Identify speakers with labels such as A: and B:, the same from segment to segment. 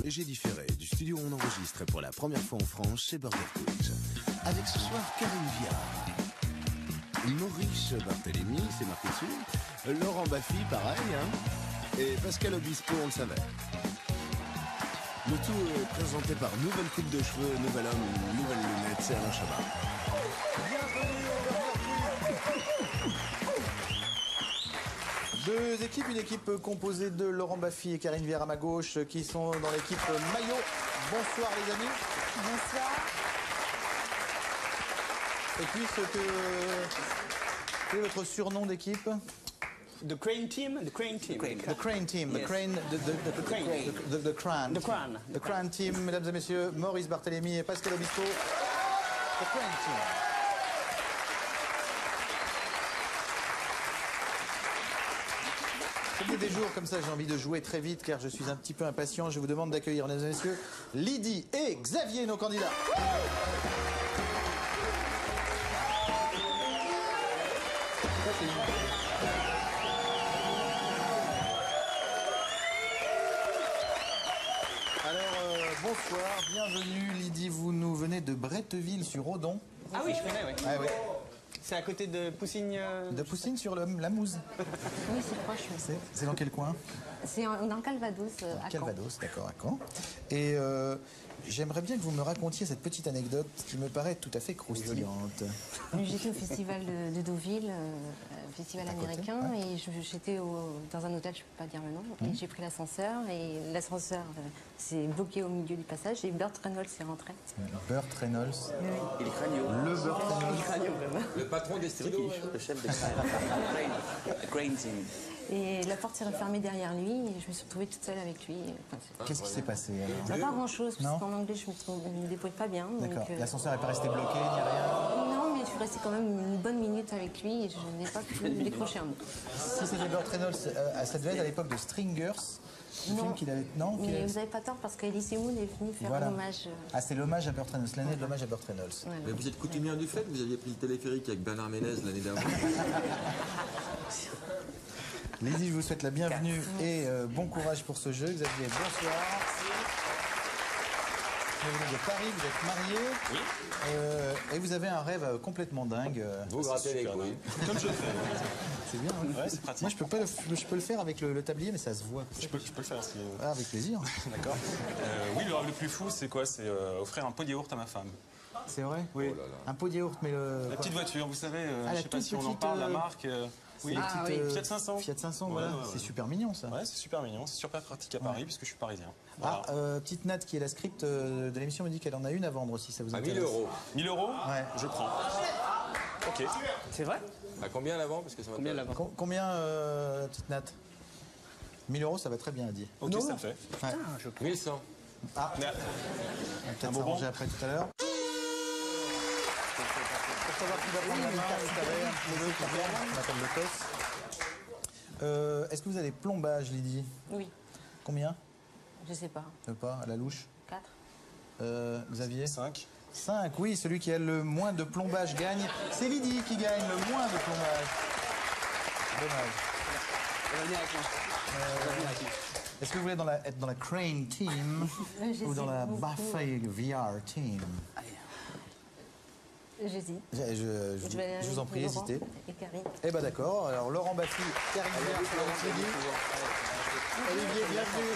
A: j'ai différé du studio où on enregistre pour la première fois en France chez Burger Quiz. Avec ce soir Karine Viard, Maurice Barthélémy, c'est marqué dessus, Laurent Baffy, pareil, hein, et Pascal Obispo, on le savait. Le tout est présenté par nouvelle coupe de cheveux, nouvel homme, nouvelle lunette, c'est Alain Chabat.
B: Bienvenue au Burger Quiz. Deux équipes, une équipe composée de Laurent Baffy et Karine Viard à ma gauche qui sont dans l'équipe maillot. Bonsoir les amis.
C: Bonsoir.
B: Et puis quel est votre surnom d'équipe?
D: The Crane Team, the Crane Team.
B: The Crane Team,
D: Yes.
B: the Crane, the Crane.
D: The Crane.
B: The Crane Team, mesdames et messieurs, Maurice Barthélémy et Pascal Obispo. The Crane Team. Il y a des jours comme ça, j'ai envie de jouer très vite car je suis un petit peu impatient. Je vous demande d'accueillir, mesdames et messieurs, Lydie et Xavier, nos candidats. Bonsoir, bienvenue Lydie, vous nous venez de Bretteville-sur-Odon.
D: Ah oui, je connais, oui.
B: Ah oui.
D: C'est à côté de Poussigne.
B: De Poussigne sur la Mouze.
C: Oui, c'est proche.
B: C'est dans quel coin?
C: C'est dans le Calvados, à Caen.
B: Calvados, d'accord, à Caen. Et j'aimerais bien que vous me racontiez cette petite anecdote qui me paraît tout à fait croustillante.
C: J'étais au festival de Deauville, festival américain, et j'étais dans un hôtel, je ne peux pas dire le nom, et j'ai pris l'ascenseur, et l'ascenseur s'est bloqué au milieu du passage, et Burt Reynolds est rentré.
B: Burt Reynolds.
C: Oui.
E: Il est crânio.
B: Le Burt Reynolds.
E: Le patron des stylos, le chef des Crane Team.
C: Et la porte s'est refermée derrière lui, et je me suis retrouvée toute seule avec lui.
B: Qu'est-ce qui s'est passé alors?
C: Pas grand-chose,
B: Non.
C: parce qu'en anglais, je me débrouille pas bien.
B: D'accord.
C: donc,
B: L'ascenseur n'est pas resté bloqué, ni rien?
C: Non, mais je suis restée quand même une bonne minute avec lui, et je n'ai pas pu décrocher un mot.
B: Si c'était Burt Reynolds, ça devait être à l'époque de Stringers. Le film qu'il avait. Non, qu'il
C: mais
B: avait-
C: vous n'avez pas tort, parce qu'Elysée Moon est venue faire
B: Voilà.
C: un hommage.
B: Ah, c'est l'hommage à Burt Reynolds, l'année de l'hommage à Burt Reynolds.
C: Voilà.
E: Mais vous êtes coutumière du fait, vous aviez pris le téléphérique avec Bernard Ménez l'année d'avant.
B: Lydie, je vous souhaite la bienvenue et bon courage pour ce jeu. Xavier, bonsoir. Vous venez de Paris, vous êtes marié. Oui. Et vous avez un rêve complètement dingue.
E: Vous grattez les couilles.
F: Comme je le fais.
B: C'est bien. Hein.
F: Ouais, c'est pratique.
B: Moi, je peux le faire avec le tablier, mais ça se voit.
F: Je peux le faire.
B: Ah, avec plaisir.
F: D'accord. Oui, le rêve le plus fou, c'est quoi? C'est offrir un pot de yaourt à ma femme.
B: C'est vrai?
F: Oui.
B: Un pot de yaourt, mais
F: La petite voiture, vous savez,
B: Ah,
F: je
B: la
F: sais pas
B: toute
F: si on en
B: petite,
F: parle, la marque. Oui,
B: Ah, oui.
F: Fiat 500.
B: Fiat 500,
F: Ouais,
B: voilà.
F: ouais, ouais.
B: C'est super mignon, ça.
F: Ouais, c'est super mignon, c'est super pratique à Paris, puisque je suis parisien. Voilà.
B: Ah, petite Nat qui est la script de l'émission me dit qu'elle en a une à vendre si ça vous
E: À
B: intéresse.
E: 1000 euros.
F: 1000 euros.
B: Ouais.
F: Je prends. Ok.
D: C'est vrai?
E: À combien l'avant? Parce que ça
D: Combien là-bas?
B: Combien, petite Nat? 1000 euros, ça va très bien à dire.
F: Ok, ça le fait.
B: Ouais.
E: 1100.
B: Ah,
F: Mais-
B: on va peut-être
F: bonbon.
B: s'arranger après tout à l'heure. Pour savoir qui va prendre la main tout à l'heure, on appelle le toss. Est-ce que vous avez plombage, Lydie?
C: Oui,
B: Combien?
C: je sais pas.
B: Je sais pas, à la louche.
C: 4.
B: Xavier?
F: 5.
B: 5, oui, celui qui a le moins de plombage gagne. C'est Lydie qui gagne le moins de plombage. Dommage.
D: Revenez avec moi. Revenez avec moi.
B: Est-ce que vous voulez être dans la Crane Team ou dans la Baffy VR Team?
C: J'hésite.
B: Je vous en prie,
C: Laurent
B: hésitez.
C: Et Karine.
B: Eh ben d'accord, alors Laurent Baffy, Karine Viard, Florence Lydie. Olivier, bienvenue,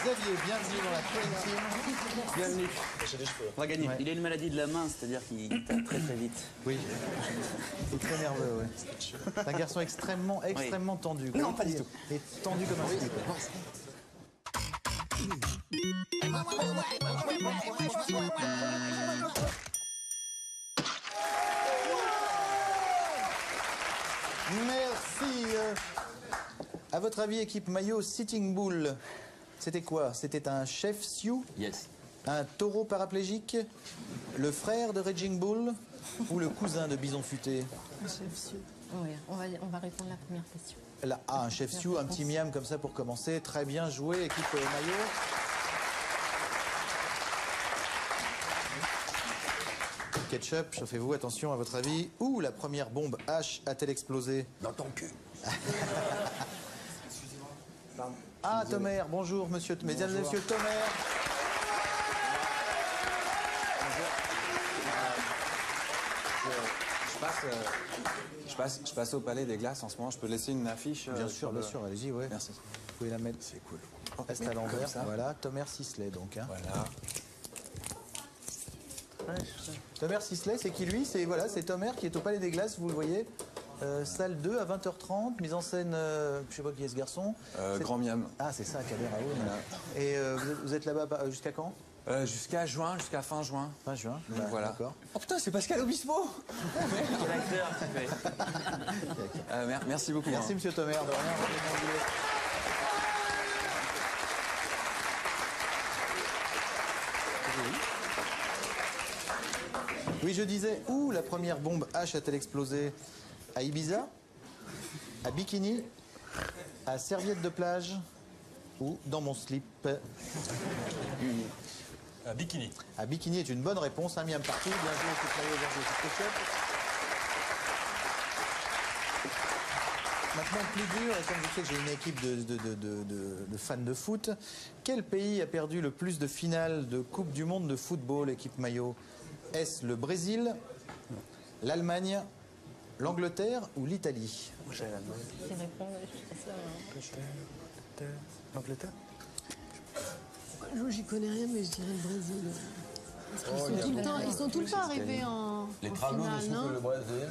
B: Xavier, bienvenue dans la Crane Team.
D: Bienvenue.
F: J'ai des cheveux.
D: On va gagner.
B: Ouais.
D: Il a une maladie de la main, c'est-à-dire qu'il tape très très vite.
B: Oui, il est très nerveux, ouais. C'est un garçon extrêmement tendu.
D: Non, pas du tout.
B: Il est tendu comme un slip. Merci. À votre avis, équipe maillot Sitting Bull, c'était quoi? C'était un chef Sioux?
E: Yes.
B: Un taureau paraplégique? Le frère de Raging Bull? Ou le cousin de Bison Futé?
C: Oui, on va répondre à la première question.
B: Là, un chef Sioux, un petit miam comme ça pour commencer. Très bien joué, équipe maillot. Ketchup, chauffez-vous, attention à votre avis. Où la première bombe H a-t-elle explosé?
E: Dans ton cul.
B: Ah, Tomer, bonjour, monsieur. Mesdames et messieurs, Tomer.
G: je passe au Palais des Glaces en ce moment. Je peux laisser une affiche
B: Bien sûr, allez-y, ouais.
G: Merci.
B: Vous pouvez la mettre.
G: C'est cool.
B: Reste à l'envers.
G: ça.
B: Voilà, Thomas Sisley donc. Hein.
G: Voilà.
B: Thomas Sisley, c'est qui lui? C'est Thomas qui est au Palais des Glaces, vous le voyez. Salle 2 à 20h30, mise en scène, je sais pas qui est ce garçon.
G: Grand Miam.
B: Ah, c'est ça, Kader Raoul. Et vous êtes là-bas jusqu'à quand?
G: Jusqu'à fin juin.
B: Fin juin.
G: Donc voilà.
B: D'accord.
G: Oh putain, c'est Pascal Obispo.
D: Quel acteur tu fais.
G: Merci beaucoup.
B: Merci, monsieur Thomas, de rien. Oui, je disais, où la première bombe H a-t-elle explosé? À Ibiza? À Bikini? À Serviette de plage? Ou dans mon slip?
F: Bikini.
B: À Bikini est une bonne réponse, un miam partout. Bien joué, équipe Maillot, bien joué, équipe Ketchup. Maintenant, plus dur, et comme je sais que j'ai une équipe de fans de foot, quel pays a perdu le plus de finales de Coupe du Monde de football, équipe Maillot? Est-ce le Brésil, l'Allemagne, l'Angleterre ou l'Italie?
C: Je vais répondre, je sais pas.
G: L'Angleterre.
H: J'y connais rien, mais je dirais le Brésil. Ils sont tout le temps arrivés en finale, non?
I: le Brésil.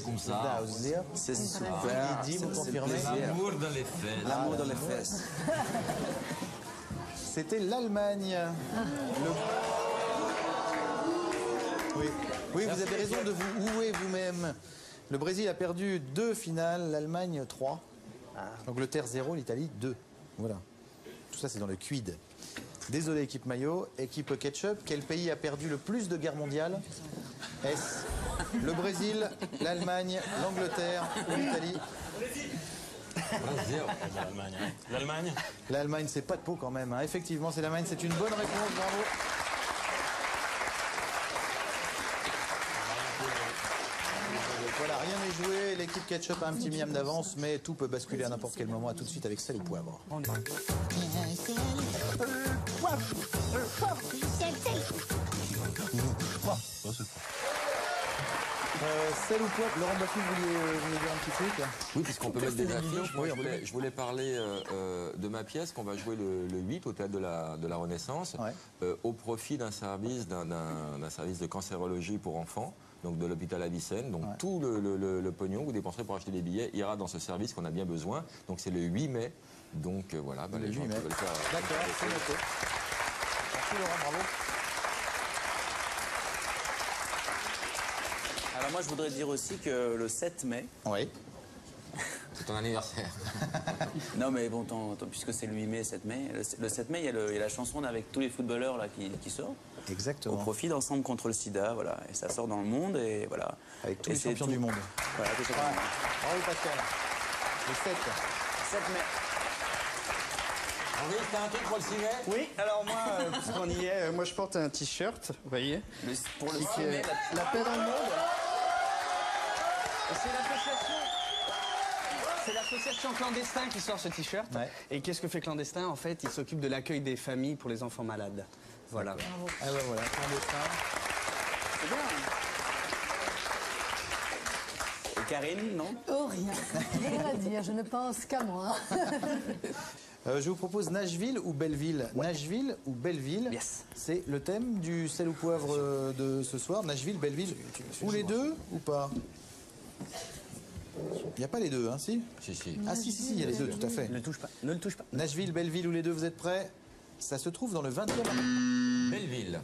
I: Comme ça.
G: C'est super.
B: Dit, vous confirmez?
I: L'amour dans les fesses.
G: L'amour dans les fesses.
B: C'était l'Allemagne. Oui, vous avez raison de vous ouer vous-même. Le Brésil a perdu 2 finales, l'Allemagne 3. L'Angleterre 0, l'Italie 2. Voilà. Tout ça, c'est dans le quid. Désolé, équipe Maillot. Équipe Ketchup, quel pays a perdu le plus de guerres mondiales? Est-ce le Brésil, l'Allemagne, l'Angleterre ou l'Italie?
F: L'Allemagne.
B: L'Allemagne, c'est pas de peau quand même. Hein. Effectivement, c'est l'Allemagne. C'est une bonne réponse. Bravo. Voilà, rien n'est joué. L'équipe Ketchup a un petit miam d'avance, mais tout peut basculer à n'importe quel moment. À tout de suite avec Sel ou Poivre. Sel ou Poivre, Laurent Baffy, vous vouliez dire un petit truc?
I: Oui, puisqu'on peut mettre des affiches. Moi, je voulais parler de ma pièce qu'on va jouer le 8 au Théâtre de la Renaissance, au profit d'un service de cancérologie pour enfants, donc de l'hôpital Avicenne. Donc tout le pognon que vous dépenserez pour acheter des billets ira dans ce service qu'on a bien besoin. Donc c'est le 8 mai. Donc voilà, les gens peuvent le faire.
B: D'accord, c'est noté. Merci Laurent, bravo.
D: Alors moi je voudrais dire aussi que le 7 mai...
B: Oui.
I: C'est ton anniversaire.
D: Non mais bon, puisque c'est le 8 mai, 7 mai, le 7 mai, il y a la chanson avec tous les footballeurs là, qui sort.
B: Exactement.
D: Au profit d'Ensemble contre le sida, voilà. Et ça sort dans le monde et voilà.
B: Avec tous les champions du monde.
D: Voilà, tous les champions du monde.
B: Bravo Pascal. Le 7
D: mai.
I: Henri, t'as un truc pour le ciné?
J: Oui, alors moi, puisqu'on y est, moi je porte un t-shirt, vous voyez.
D: Pour le
J: qui
D: 6
J: est
D: mai,
J: la paix dans le monde. Et c'est l'association Clandestin qui sort ce t-shirt.
B: Ouais.
J: Et qu'est-ce que fait Clandestin? En fait, il s'occupe de l'accueil des familles pour les enfants malades. Voilà.
B: Ah ouais, voilà, Clandestin.
D: c'est bien. Et Karine, non?
H: Oh, rien. Rien à dire, je ne pense qu'à moi.
B: Je vous propose Nashville ou Belleville. Nashville ou Belleville.
D: Yes.
B: C'est le thème du Sel ou Poivre de ce soir. Nashville, Belleville. Ou les deux ou pas? Il n'y a pas les deux, hein, si?
I: Si.
B: Ah si, il y a les deux, tout à fait.
J: Ne le touche pas. Ne le touche pas.
B: Nashville, Belleville ou les deux, vous êtes prêts? Ça se trouve dans le 20e
I: Belleville,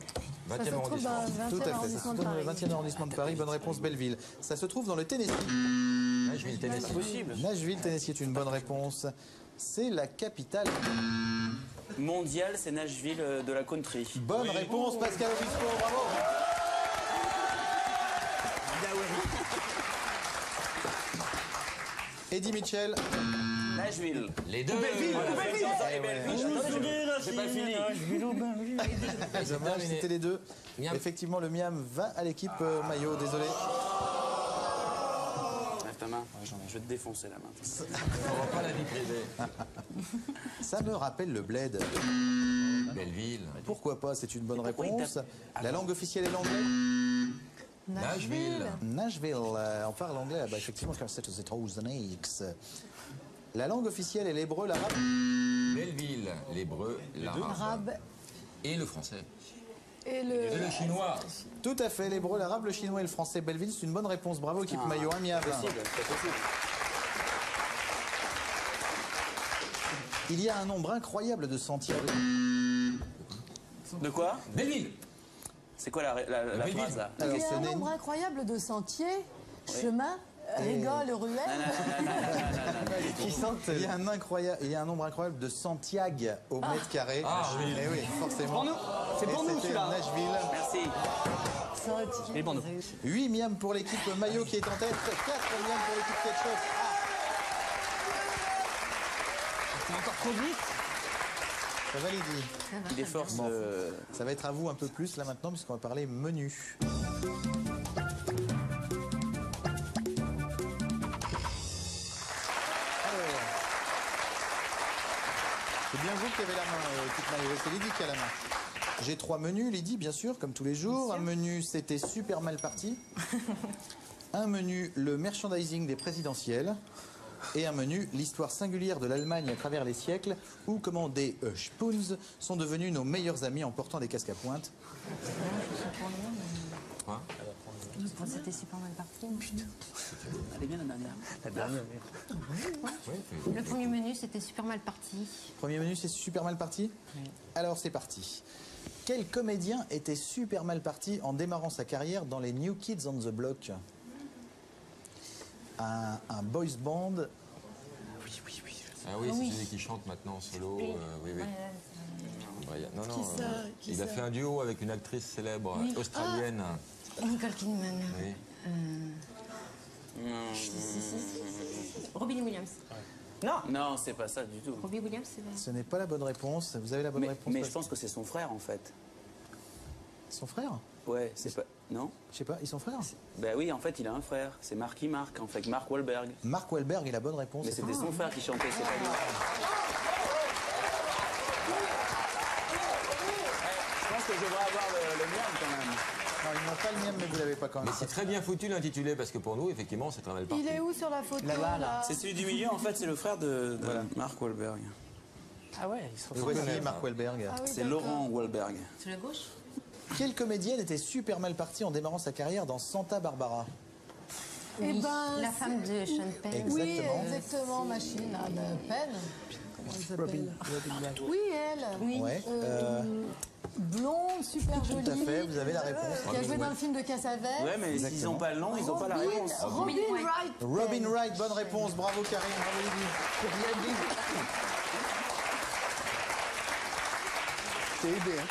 H: Ça
I: 20e
H: se trouve
I: arrondissement.
H: dans le
B: Tout
H: 20e
B: à fait, ça se
H: arrondissement
B: trouve
H: de
B: dans le
H: Paris.
B: 20e arrondissement de Paris. Bonne réponse, Belleville. Ça se trouve dans le Tennessee.
I: Nashville, Tennessee.
D: Possible.
B: Nashville, Tennessee est une bonne réponse. C'est la capitale.
D: Mondial, c'est Nashville de la country.
B: Bonne réponse, Pascal Obispo, bravo. Eddie Mitchell.
D: Nashville.
I: Les deux.
D: C'est pas fini.
B: Dommage, c'était les deux.
I: Miam.
B: Effectivement, le miam va à l'équipe maillot, désolé.
D: Lève ta main. Je vais te défoncer la main.
I: On va pas la vie privée.
B: Ça me rappelle le bled.
I: Belleville.
B: Pourquoi pas, c'est une bonne réponse. La langue officielle est l'anglais.
I: Nashville.
B: Nashville, on parle anglais là-bas, effectivement, comme c'est aux États-Unis. La langue officielle est l'hébreu, l'arabe.
I: Belleville, l'hébreu, l'arabe. Et le français.
H: Et
I: Et le chinois.
B: Tout à fait, l'hébreu, l'arabe, le chinois et le français. Belleville, c'est une bonne réponse. Bravo, équipe maillot amiable. Il y a un nombre incroyable de sentiers.
D: De quoi?
I: Belleville.
D: C'est quoi la phrase là?
H: Il y a un nombre incroyable de sentiers, chemins, rigoles, ruelles.
B: Il y a un nombre incroyable de Santiago au mètre carré. Eh oui, forcément.
J: C'est pour nous celui-là.
B: Nashville.
D: Merci.
J: Et pour nous.
B: 8 miams pour l'équipe maillot qui est en tête. 4 miams pour l'équipe ketchup.
J: C'est encore trop vite.
B: Ça va, Lydie?
D: Il est fort.
B: Ça va être à vous un peu plus là maintenant puisqu'on va parler menu. C'est bien vous qui avez la main, équipe maillot. C'est Lydie qui a la main. J'ai 3 menus, Lydie, bien sûr, comme tous les jours. Un menu, c'était super mal parti. Un menu, le merchandising des présidentielles. Et un menu, l'histoire singulière de l'Allemagne à travers les siècles, où comment des Spoons sont devenus nos meilleurs amis en portant des casques à pointe.
I: Quoi?
C: C'était super mal parti.
D: Elle est bien la dernière.
J: La dernière.
C: Le premier menu, c'était super mal parti.
B: Premier menu, c'est super mal parti? Alors c'est parti. Quel comédien était super mal parti en démarrant sa carrière dans les New Kids on the Block? Un boys band.
I: Ah oui, c'est celui qui chante maintenant en solo. Oui, oui. Non, non, il a fait un duo avec une actrice célèbre australienne.
C: Nicole Kidman.
I: Oui.
C: Robin Williams.
D: Non, c'est pas ça du tout.
C: Robin Williams, c'est vrai.
B: Ce n'est pas la bonne réponse. Vous avez la bonne réponse?
D: Mais je pense que c'est son frère en fait.
B: Son frère?
D: Ouais, c'est pas. Non?
B: Je sais pas, ils sont frères?
D: Ben oui, en fait, il a un frère. C'est Marky Mark, en fait, Mark Wahlberg.
B: Mark Wahlberg est la bonne réponse.
D: Mais c'était son frère qui chantait, c'est pas lui. Je pense que je devrais avoir le mien quand même.
B: Non, ils n'ont pas le mien, mais vous l'avez pas quand même.
I: Mais c'est très bien foutu l'intitulé, parce que pour nous, effectivement, c'est très mal parti.
H: Il est où sur la photo là?
D: C'est celui du milieu, en fait, c'est le frère de Mark Wahlberg.
J: Ah ouais, ils sont
B: Vous voyez Mark Wahlberg.
D: C'est Laurent Wahlberg.
C: Sur la gauche?
B: Quelle comédienne était super mal partie en démarrant sa carrière dans Santa Barbara?
H: Eh ben,
C: La femme de Sean Penn.
H: oui, exactement, machine à peine. Comment elle s'appelle? Oui, elle.
C: Oui.
B: Ouais.
H: Blonde, super jolie.
B: Tout à fait, vous avez la réponse.
H: Qui a joué dans le film de Cassavetes.
D: Ouais, mais s'ils n'ont pas le nom, ils n'ont pas la réponse.
H: Robin Wright.
B: Robin Wright, bonne réponse. Bravo Karine, bravo Lydie.
J: C'est aidé, hein.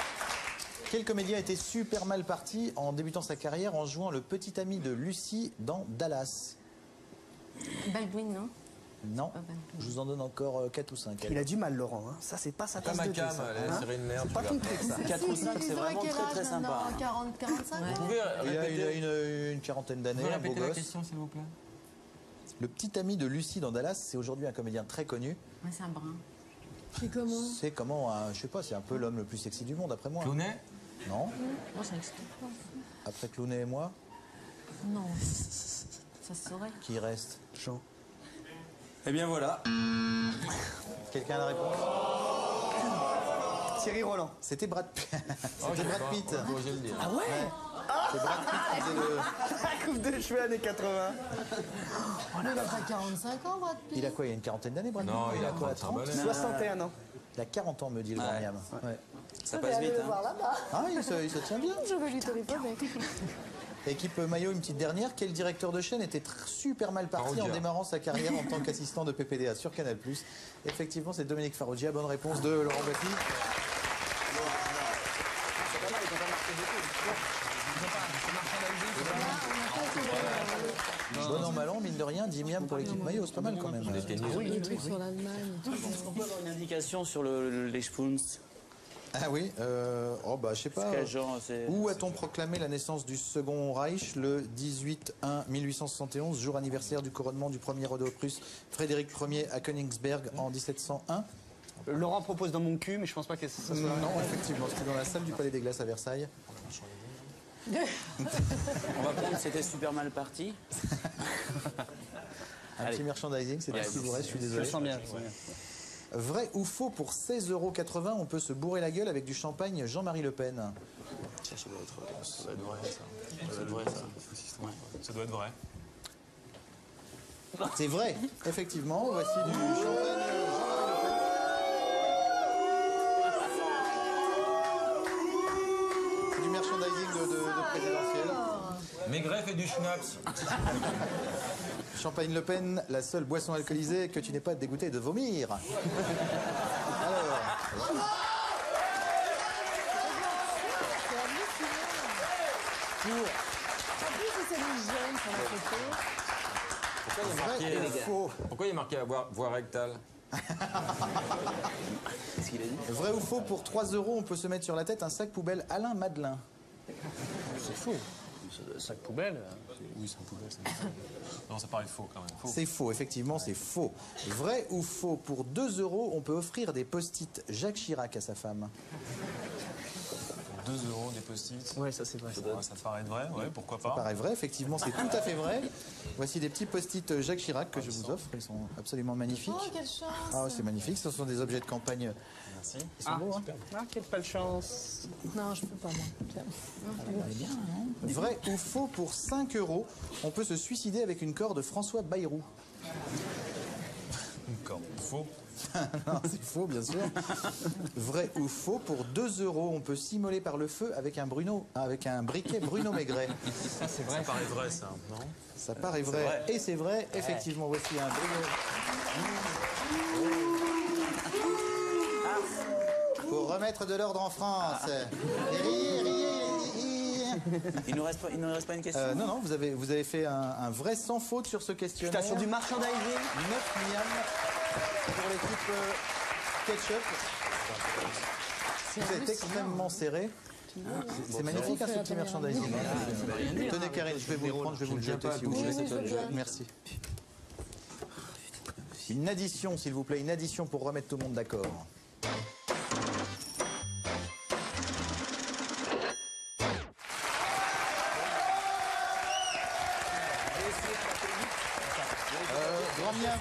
B: Quel comédien était super mal parti en débutant sa carrière en jouant le petit ami de Lucy dans Dallas?
C: Baldwin, non?
B: Non, je vous en donne encore 4 ou 5.
J: Il a du mal, Laurent. Hein. Ça, c'est pas sa tasse de thé.
I: Cam,
J: ça.
I: la série de merde.
J: C'est pas ton truc, ça.
D: 4 ou 5, c'est vraiment très très sympa.
H: 40, 45 ans.
I: Vous pouvez
B: Il a
I: répéter,
B: une quarantaine d'années,
I: vous pouvez
B: un beau
I: répéter la
B: gosse.
I: question, s'il vous plaît?
B: Le petit ami de Lucy dans Dallas, c'est aujourd'hui un comédien très connu.
C: Ouais, c'est un brun.
H: C'est comment?
B: C'est comment, je sais pas, c'est un peu l'homme le plus sexy du monde, après moi.
I: Clooney?
B: Non.
C: Moi, ça n'explique pas.
B: Après Clooney et moi,
C: Non. Ça se saurait.
B: qui reste?
J: Jean.
D: Eh bien voilà.
B: Quelqu'un a la réponse?
J: Thierry Roland.
B: C'était Brad Pitt. C'était Brad Pitt.
I: Osez le dire.
J: Ah ouais?
B: C'est Brad Pitt qui faisait le...
J: La coupe de cheveux années 80.
H: Il a pas 45 ans, Brad Pitt.
B: Il a quoi? Il a une quarantaine d'années, Brad Pitt?
I: Non, il a
B: quoi?
I: 35 balais.
J: 61 ans.
B: Il a 40 ans, me dit le grand Miam. Ouais.
D: Ça passe vite, hein.
B: Ah, il se tient bien.
H: Je vais lui téléphoner.
B: Équipe maillot, une petite dernière. Quel directeur de chaîne était super mal parti
I: Farrugia.
B: en démarrant sa carrière en tant qu'assistant de PPDA sur Canal+. Effectivement, c'est Dominique Farrugia. Bonne réponse de Laurent Baffy. Bon an, mal an, mine de rien, 10 miams pour l'équipe maillot, c'est pas mal quand même.
H: Les trucs sur l'Allemagne.
D: On peut avoir une indication sur les Spoons.
B: Ah oui, oh bah je sais pas.
D: Quel genre, c'est...
B: Où a-t-on proclamé la naissance du Second Reich le 18-1-1871, jour anniversaire du couronnement du premier roi de Prusse Frédéric Ier à Königsberg en 1701?
J: Laurent propose dans mon cul, mais je pense pas que ça soit...
B: Non, effectivement, c'était dans la salle du Palais des Glaces à Versailles.
D: On va prendre, c'était super mal parti.
B: Un petit merchandising, c'est tout ce qui vous reste, je suis
J: Je
B: désolé.
J: le sens bien, je le sens bien.
B: Vrai ou faux, pour 16,80 €, on peut se bourrer la gueule avec du champagne Jean-Marie Le Pen.
D: Ça doit être vrai, ça. Ça doit être vrai, ça. Ouais.
F: Ça doit être vrai.
B: C'est vrai, effectivement. Voici du champagne Jean-Marie Le Pen. C'est du merchandising de présidentiel.
I: Maigret fait du schnapps.
B: Champagne Le Pen, la seule boisson alcoolisée que tu n'es pas dégoûté de vomir. Alors.
H: En plus, c'est les jeunes sur la photo.
I: Pourquoi il est marqué à voie rectale?
D: Qu'est-ce qu'il a dit?
B: Vrai ou faux, pour 3 €, on peut se mettre sur la tête un sac poubelle Alain Madelin.
J: C'est faux. Sac poubelle.
F: Oui, c'est un poubelle. Non, ça paraît faux quand même. Faux.
B: C'est faux, effectivement, c'est faux. Vrai ou faux, pour 2 €, on peut offrir des post-it Jacques Chirac à sa femme.
F: 2 € des post-it.
J: Ouais, ça c'est vrai.
F: Ça paraît être vrai, ouais, pourquoi
B: Ça
F: pas.
B: paraît vrai, effectivement, c'est tout à fait vrai. Voici des petits post-it Jacques Chirac que je vous offre. Ils sont absolument magnifiques.
H: Oh, quelle chance!
B: Ah, c'est magnifique. Ce sont des objets de campagne.
F: Merci.
B: Ils sont beaux, hein?
J: Ah, quelle pas de chance.
H: Non, je peux pas, moi.
B: Vrai ou faux, pour 5 €, on peut se suicider avec une corde François Bayrou.
F: D'accord. Faux.
B: Non, c'est faux, bien sûr. Vrai ou faux, pour 2 €, on peut s'immoler par le feu avec un briquet Bruno Maigret.
F: C'est vrai. Ça paraît vrai, ça, non?
B: Ça paraît vrai. Et c'est vrai, effectivement. Voici un Bruno. Pour remettre de l'ordre en France. Riez.
D: Il ne reste pas une question?
B: Non, vous avez fait un vrai sans faute sur ce questionnaire.
J: Putain, sur du merchandising.
B: 9 miams pour l'équipe Ketchup. C'est extrêmement serré. C'est magnifique, hein, ce petit merchandising. Tenez, Karine, je vais vous le prendre, je vais vous le jeter si vous voulez. Merci. Une addition, s'il vous plaît, une addition pour remettre tout le monde d'accord. Grand miam.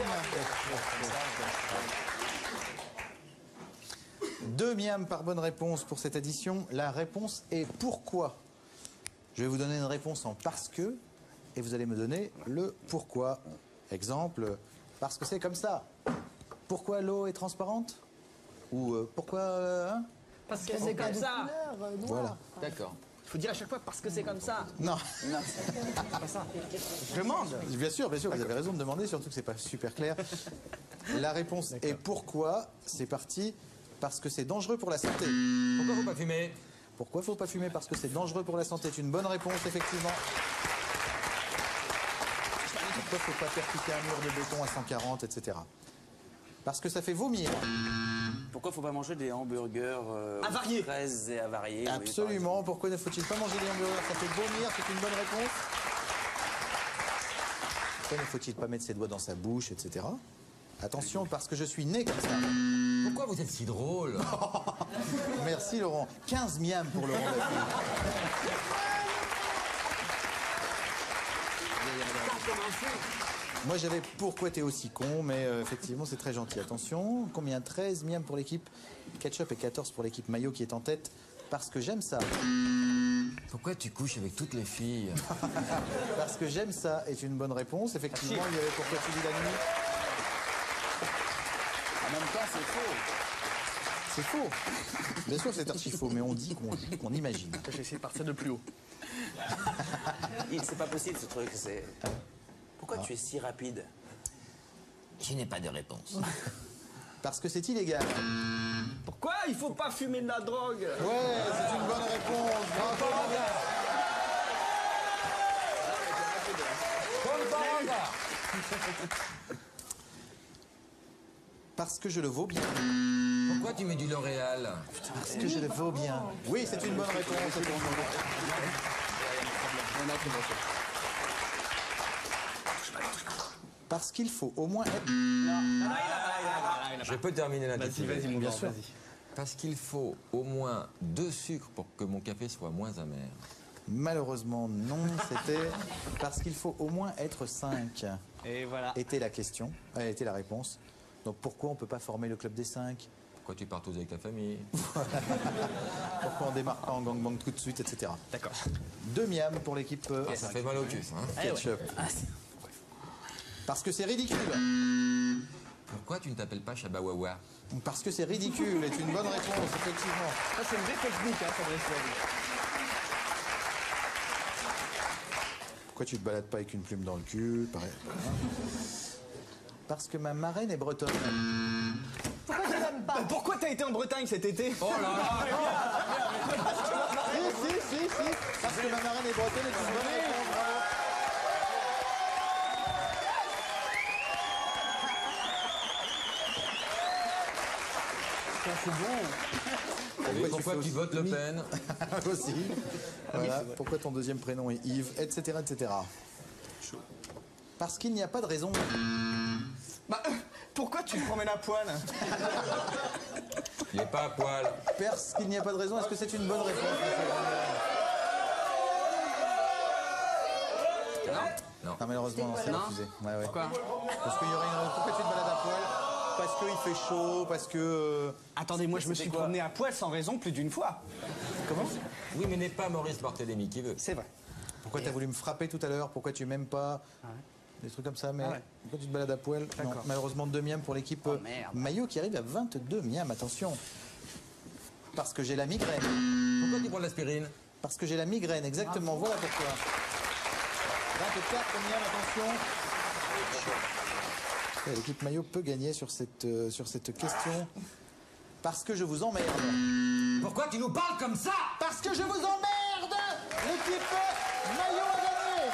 B: 2 miams par bonne réponse pour cette addition. La réponse est pourquoi. Je vais vous donner une réponse en parce que et vous allez me donner le pourquoi. Exemple, parce que c'est comme ça. Pourquoi l'eau est transparente? Ou pourquoi... hein?
J: Parce que c'est comme ça.
B: Voilà.
J: D'accord. Il faut dire à chaque fois parce que c'est comme ça.
B: Non.
J: Non, c'est pas ça. Je demande.
B: Bien sûr, vous avez raison de demander, surtout que c'est pas super clair. La réponse est pourquoi. C'est parti. Parce que c'est dangereux pour la santé.
I: Pourquoi faut pas fumer?
B: Pourquoi faut pas fumer? Parce que c'est dangereux pour la santé. C'est une bonne réponse, effectivement. Pourquoi faut pas percuter un mur de béton à 140, etc. Parce que ça fait vomir.
D: Pourquoi faut pas manger des hamburgers
J: avariés,
D: fraises et avariés?
B: Absolument. Pourquoi ne faut-il pas manger des hamburgers? Ça fait vomir, c'est une bonne réponse. Pourquoi ne faut-il pas mettre ses doigts dans sa bouche, etc. Attention, parce que je suis né comme ça.
I: Pourquoi vous êtes si drôle?
B: Merci Laurent. 15 miams pour Laurent Baffy. Moi j'avais pourquoi t'es aussi con, mais effectivement c'est très gentil. Attention, combien? 13 miams pour l'équipe Ketchup et 14 pour l'équipe Maillot qui est en tête. Parce que j'aime ça.
I: Pourquoi tu couches avec toutes les filles?
B: Parce que j'aime ça est une bonne réponse. Effectivement, il y avait pourquoi tu dis la nuit.
D: En même temps, c'est faux.
B: C'est faux. Bien sûr, c'est archi faux, mais on dit qu'on imagine.
J: J'ai essayé de partir de plus haut.
D: C'est pas possible ce truc. Pourquoi tu es si rapide?
I: Je n'ai pas de réponse.
B: Parce que c'est illégal.
J: Pourquoi il faut pas fumer de la drogue?
B: Ouais, c'est une bonne réponse. Bravo. Parce que je le vaux bien.
I: Pourquoi tu mets du L'Oréal?
B: Parce que je le vaux bien. Oui, c'est une bonne réponse. Parce qu'il faut au moins être...
I: Je peux terminer l'intitulé.
J: Vas-y, mon
B: Bien
J: grand,
B: sûr.
J: vas-y.
I: Parce qu'il faut au moins 2 sucres pour que mon café soit moins amer.
B: Malheureusement, non. C'était parce qu'il faut au moins être 5.
J: Et voilà.
B: Était la question, était la réponse. Donc pourquoi on ne peut pas former le club des 5?
I: Pourquoi tu pars tous avec ta famille?
B: Pourquoi on démarre pas en gangbang tout de suite, etc.
J: D'accord.
B: 2 miams pour l'équipe
I: Ça fait mal au cul, ça, hein.
B: ketchup. Parce que c'est ridicule.
I: Pourquoi tu ne t'appelles pas Chabawawa?
B: Parce que c'est ridicule est une bonne réponse, effectivement.
J: Ça, c'est une vraie technique, hein, Fabrice Fleury.
B: Pourquoi tu te balades pas avec une plume dans le cul? Pareil. Parce que ma marraine est bretonne.
H: Pourquoi tu l'aimes pas?
J: Pourquoi t'as été en Bretagne cet été?
I: Oh là là!
B: Si. Parce que ma marraine est bretonne est une bonne réponse, bravo.
J: C'est bon.
I: Et pourquoi tu votes Le Pen?
B: Aussi. Voilà. Pourquoi ton deuxième prénom est Yves, etc., etc. Parce qu'il n'y a pas de raison.
J: Bah, pourquoi tu te promènes à poil?
I: Il n'est pas à poil.
B: Parce qu'il n'y a pas de raison. Est-ce que c'est une bonne réponse?
I: Non.
B: Non, malheureusement, non, c'est
J: Non.
B: refusé. Ouais.
J: Pourquoi?
B: Parce qu'il y aurait une... Pourquoi tu te balades à poil? Parce qu'il fait chaud, parce que...
J: Attendez, moi je me suis promené à poil sans raison plus d'une fois.
B: Comment?
I: Oui, mais n'est pas Maurice Barthélémy qui veut.
J: C'est vrai.
B: Pourquoi t'as voulu me frapper tout à l'heure? Pourquoi tu m'aimes pas? Des trucs comme ça, mais pourquoi tu te balades à poil? Non,
J: D'accord.
B: malheureusement 2 miams pour l'équipe
J: merde.
B: maillot qui arrive à 22 miams, attention. Parce que j'ai la migraine.
I: Pourquoi tu prends de l'aspirine?
B: Parce que j'ai la migraine, exactement, voilà pourquoi. 24 miams, attention. Et l'équipe maillot peut gagner sur cette question. Parce que je vous emmerde.
I: Pourquoi tu nous parles comme ça?
B: Parce que je vous emmerde! L'équipe maillot a gagné!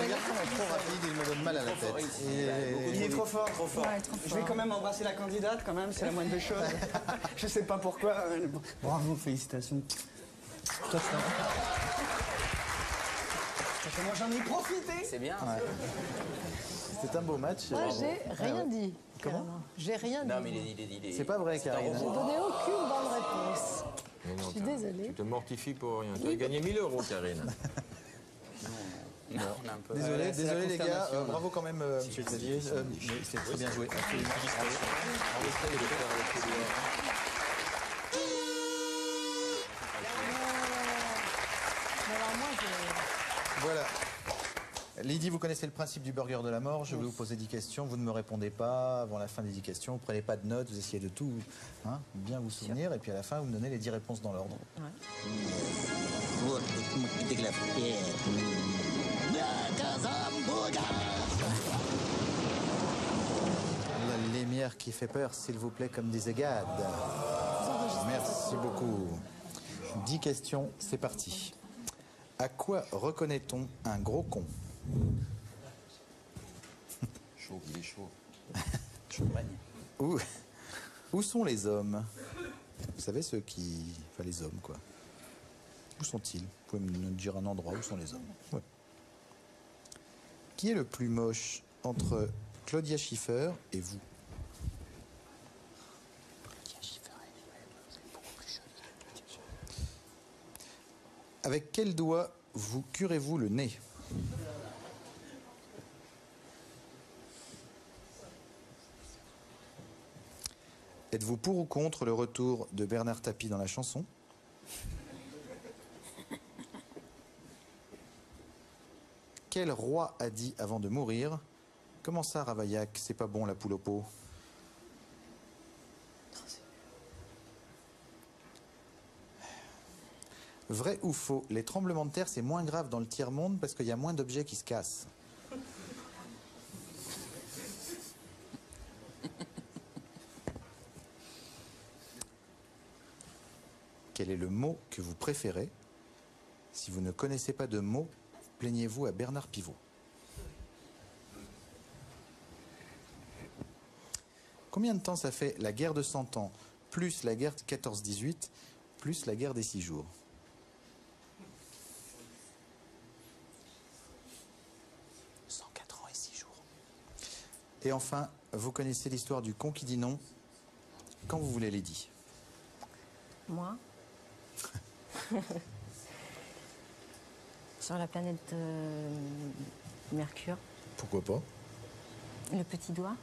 B: Les garçons sont trop rapides, ils me donnent mal à la tête.
J: Il est trop fort.
H: Ouais, trop
J: Je vais quand même embrasser la candidate, quand même, c'est la moindre des choses. Je sais pas pourquoi. Bravo, félicitations. Toi, moi j'en ai profité.
D: C'est bien.
B: C'est un beau match.
H: Moi,
B: bravo.
H: j'ai rien dit.
B: Comment?
H: Carrément. J'ai rien
D: Non,
H: dit.
D: mais il est.
B: C'est pas vrai, Karine.
H: J'ai donné aucune bonne réponse.
I: Mais non,
H: Je suis
I: tu
H: désolée.
I: te mortifies pour rien. Tu as gagné 1000 €, Karine.
D: Non, on est un peu.
B: Désolé,
J: c'est la
B: désolé les gars.
J: consternation.
B: Bravo quand même, monsieur Xavier. C'est très bien joué. Absolument.
H: Alors moi,
B: Voilà. Lydie, vous connaissez le principe du burger de la mort. Je vais vous poser 10 questions. Vous ne me répondez pas avant la fin des 10 questions. Vous ne prenez pas de notes. Vous essayez de tout bien vous souvenir. Et puis à la fin, vous me donnez les 10 réponses dans l'ordre. La lumière qui fait peur, s'il vous plaît, comme disait Gad. Merci beaucoup. 10 questions, c'est parti. À quoi reconnaît-on un gros con?
I: Chaud, il est chaud.
B: Où sont les hommes? Vous savez ceux qui... Enfin les hommes quoi. Où sont-ils? Vous pouvez me dire un endroit où sont les hommes? Ouais. Qui est le plus moche entre Claudia Schiffer et vous? Claudia Schiffer, vous êtes beaucoup plus jolie que Claudia Schiffer. Avec quel doigt vous curez-vous le nez? Êtes-vous pour ou contre le retour de Bernard Tapie dans la chanson? Quel roi a dit avant de mourir: comment ça, Ravaillac, c'est pas bon la poule au pot? Vrai ou faux, les tremblements de terre, c'est moins grave dans le tiers-monde parce qu'il y a moins d'objets qui se cassent. Quel est le mot que vous préférez? Si vous ne connaissez pas de mot, plaignez-vous à Bernard Pivot. Combien de temps ça fait la guerre de 100 ans, plus la guerre de 14-18, plus la guerre des 6 jours. Et enfin, vous connaissez l'histoire du con qui dit non quand vous voulez, Lydie.
C: Moi Sur la planète Mercure.
B: Pourquoi pas?
C: Le petit doigt.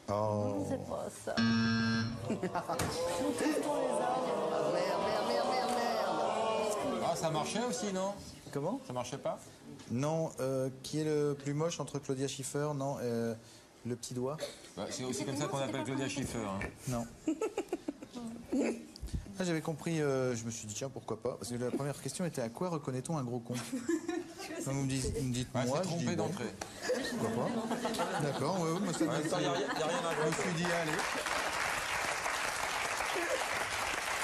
B: Oh.
C: C'est pas ça. Merde.
I: Ah, ça marchait aussi, non?
B: Comment?
I: Ça marchait pas?
B: Non, qui est le plus moche entre Claudia Schiffer? Non, le petit doigt.
I: Bah, c'est aussi comme ça qu'on appelle Claudia Schiffer. Hein.
B: Non. Ah, j'avais compris, je me suis dit tiens pourquoi pas, parce que la première question était à quoi reconnaît-on un gros con? Donc vous me dites
I: Ouais,
B: moi,
I: c'est
B: je dis
I: trompé
B: bon,
I: d'entrée.
B: pourquoi pas. D'accord, ouais, moi ça
I: Ouais, ça, y a rien à
B: je me suis dit allez.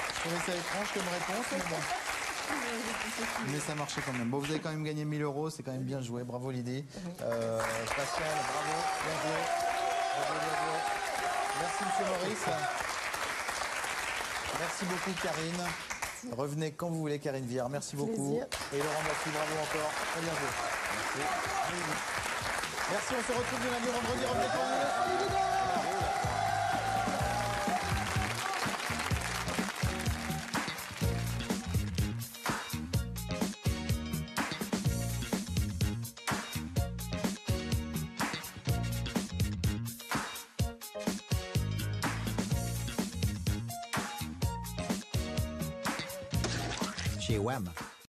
B: Je trouvais ça étrange comme réponse, mais bon. Mais ça marchait quand même. Bon, vous avez quand même gagné 1 000 €, c'est quand même bien joué, bravo Lydie. Pascal, bravo, bien joué. Bravo, bien joué. Merci Monsieur Maurice. Merci beaucoup Karine. Revenez quand vous voulez Karine Viard, merci beaucoup.
H: Plaisir.
B: Et Laurent Baffy, bravo encore. Très bien joué. Merci, on se retrouve le lundi, vendredi, revenez quand vous voulez. Salut,
K: Chez WAM,